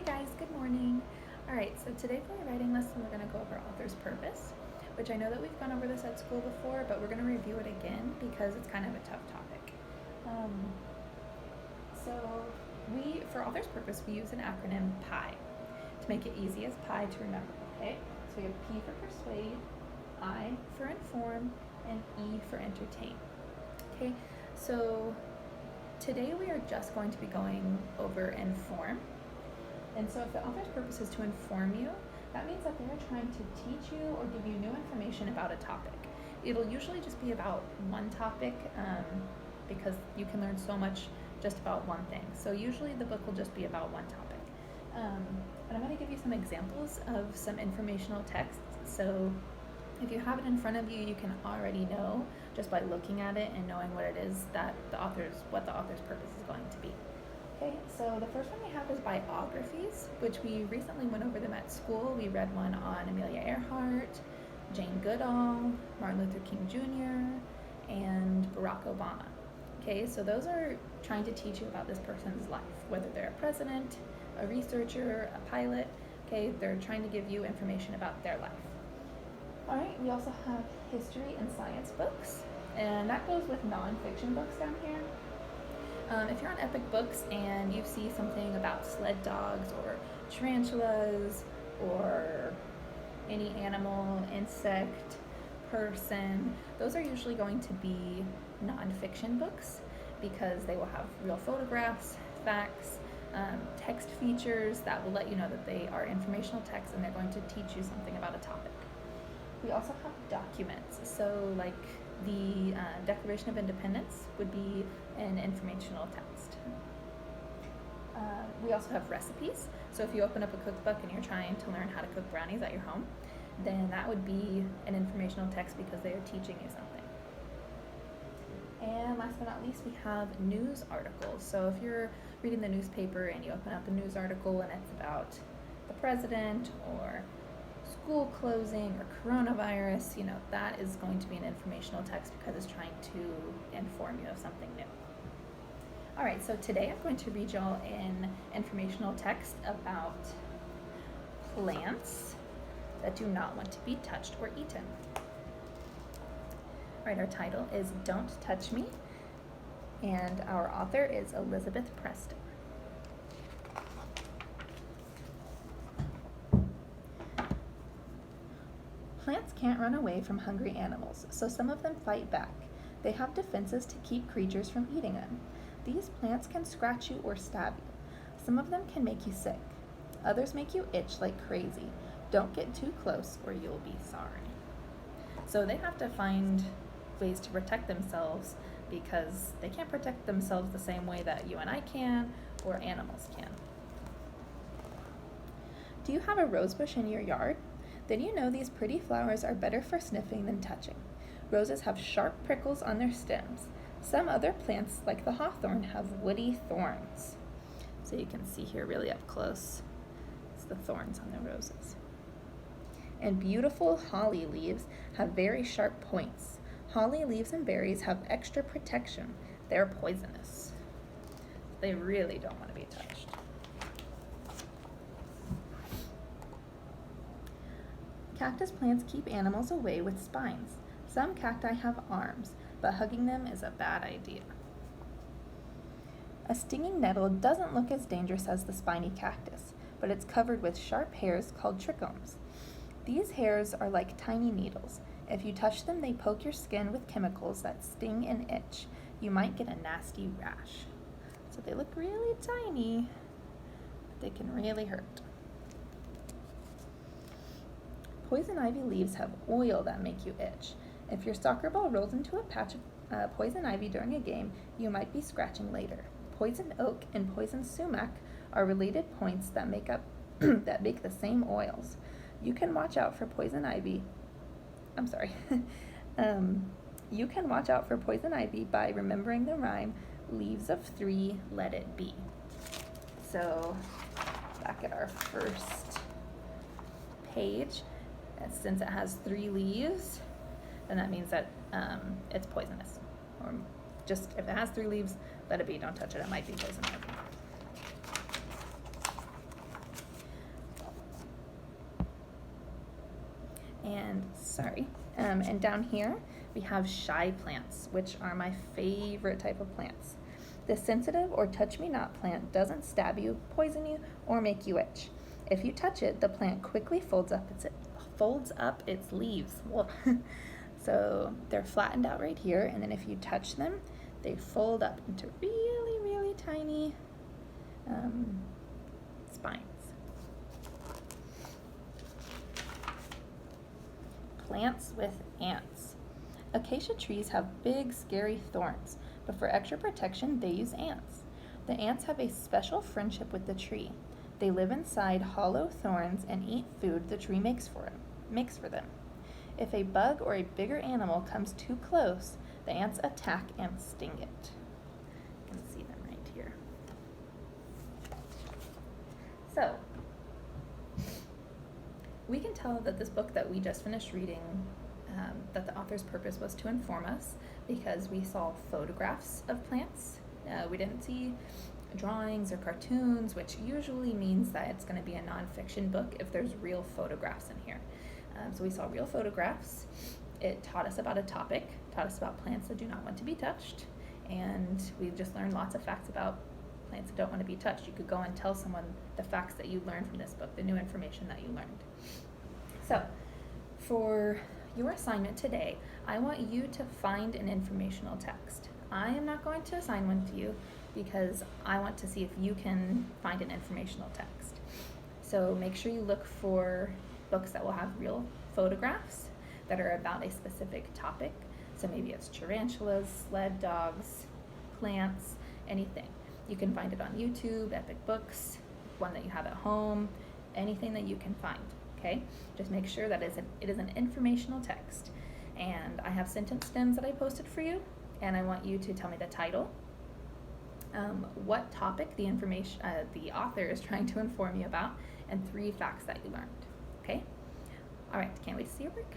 Hey guys, good morning. Alright, so today for our writing lesson we're going to go over author's purpose, which I know that we've gone over this at school before, but we're going to review it again because it's kind of a tough topic. For author's purpose, we use an acronym PIE to make it easy as pie to remember, okay? So we have P for persuade, I for inform, and E for entertain. Okay, so today we are just going to be going over inform. And so if the author's purpose is to inform you, that means that they're trying to teach you or give you new information about a topic. It'll usually just be about one topic because you can learn so much just about one thing. So usually the book will just be about one topic. But I'm going to give you some examples of some informational texts. So if you have it in front of you, you can already know just by looking at it and knowing what it is that what the author's purpose is going to be. Okay, so the first one we have is biographies, which we recently went over them at school. We read one on Amelia Earhart, Jane Goodall, Martin Luther King Jr., and Barack Obama. Okay, so those are trying to teach you about this person's life, whether they're a president, a researcher, a pilot. Okay, they're trying to give you information about their life. All right, we also have history and science books, and that goes with nonfiction books down here. If you're on Epic Books and you see something about sled dogs or tarantulas or any animal, insect, person, those are usually going to be nonfiction books because they will have real photographs, facts, text features that will let you know that they are informational texts and they're going to teach you something about a topic. We also have documents, so like the Declaration of Independence would be an informational text. We also have recipes, so if you open up a cookbook and you're trying to learn how to cook brownies at your home, then that would be an informational text because they are teaching you something. And last but not least, we have news articles. So if you're reading the newspaper and you open up a news article and it's about the president or school closing or coronavirus, that is going to be an informational text because it's trying to inform you of something new. All right, so today I'm going to read y'all an informational text about plants that do not want to be touched or eaten. All right, our title is Don't Touch Me, and our author is Elizabeth Preston. Plants can't run away from hungry animals, so some of them fight back. They have defenses to keep creatures from eating them. These plants can scratch you or stab you. Some of them can make you sick. Others make you itch like crazy. Don't get too close or you'll be sorry. So they have to find ways to protect themselves because they can't protect themselves the same way that you and I can or animals can. Do you have a rose bush in your yard? Then you know these pretty flowers are better for sniffing than touching. Roses have sharp prickles on their stems. Some other plants, like the hawthorn, have woody thorns. So you can see here really up close. It's the thorns on the roses. And beautiful holly leaves have very sharp points. Holly leaves and berries have extra protection. They're poisonous. They really don't want to be touched. Cactus plants keep animals away with spines. Some cacti have arms, but hugging them is a bad idea. A stinging nettle doesn't look as dangerous as the spiny cactus, but it's covered with sharp hairs called trichomes. These hairs are like tiny needles. If you touch them, they poke your skin with chemicals that sting and itch. You might get a nasty rash. So they look really tiny, but they can really hurt. Poison ivy leaves have oil that make you itch. If your soccer ball rolls into a patch of poison ivy during a game, you might be scratching later. Poison oak and poison sumac are related points that make that make the same oils. You can watch out for poison ivy. You can watch out for poison ivy by remembering the rhyme, leaves of three, let it be. So back at our first page, since it has 3 leaves, then that means that it's poisonous. Or just if it has 3 leaves, let it be. Don't touch it. It might be poison ivy. sorry. And down here, we have shy plants, which are my favorite type of plants. The sensitive or touch-me-not plant doesn't stab you, poison you, or make you itch. If you touch it, the plant quickly folds up its leaves. So they're flattened out right here, and then if you touch them, they fold up into really, really tiny spines. Plants with ants. Acacia trees have big, scary thorns, but for extra protection, they use ants. The ants have a special friendship with the tree. They live inside hollow thorns and eat food the tree makes for them. If a bug or a bigger animal comes too close, the ants attack and sting it. You can see them right here. So, we can tell that this book that we just finished reading, that the author's purpose was to inform us because we saw photographs of plants. We didn't see drawings or cartoons, which usually means that it's going to be a nonfiction book if there's real photographs in here. So we saw real photographs. It taught us about a topic, taught us about plants that do not want to be touched, and we just learned lots of facts about plants that don't want to be touched. You could go and tell someone the facts that you learned from this book, the new information that you learned. So, for your assignment today, I want you to find an informational text. I am not going to assign one to you because I want to see if you can find an informational text. So make sure you look for books that will have real photographs that are about a specific topic. So maybe it's tarantulas, sled dogs, plants, anything. You can find it on YouTube, Epic Books, one that you have at home, anything that you can find, okay? Just make sure that it is an informational text. And I have sentence stems that I posted for you, and I want you to tell me the title, what topic the author is trying to inform you about, and 3 facts that you learned, okay? All right, can't wait to see your work.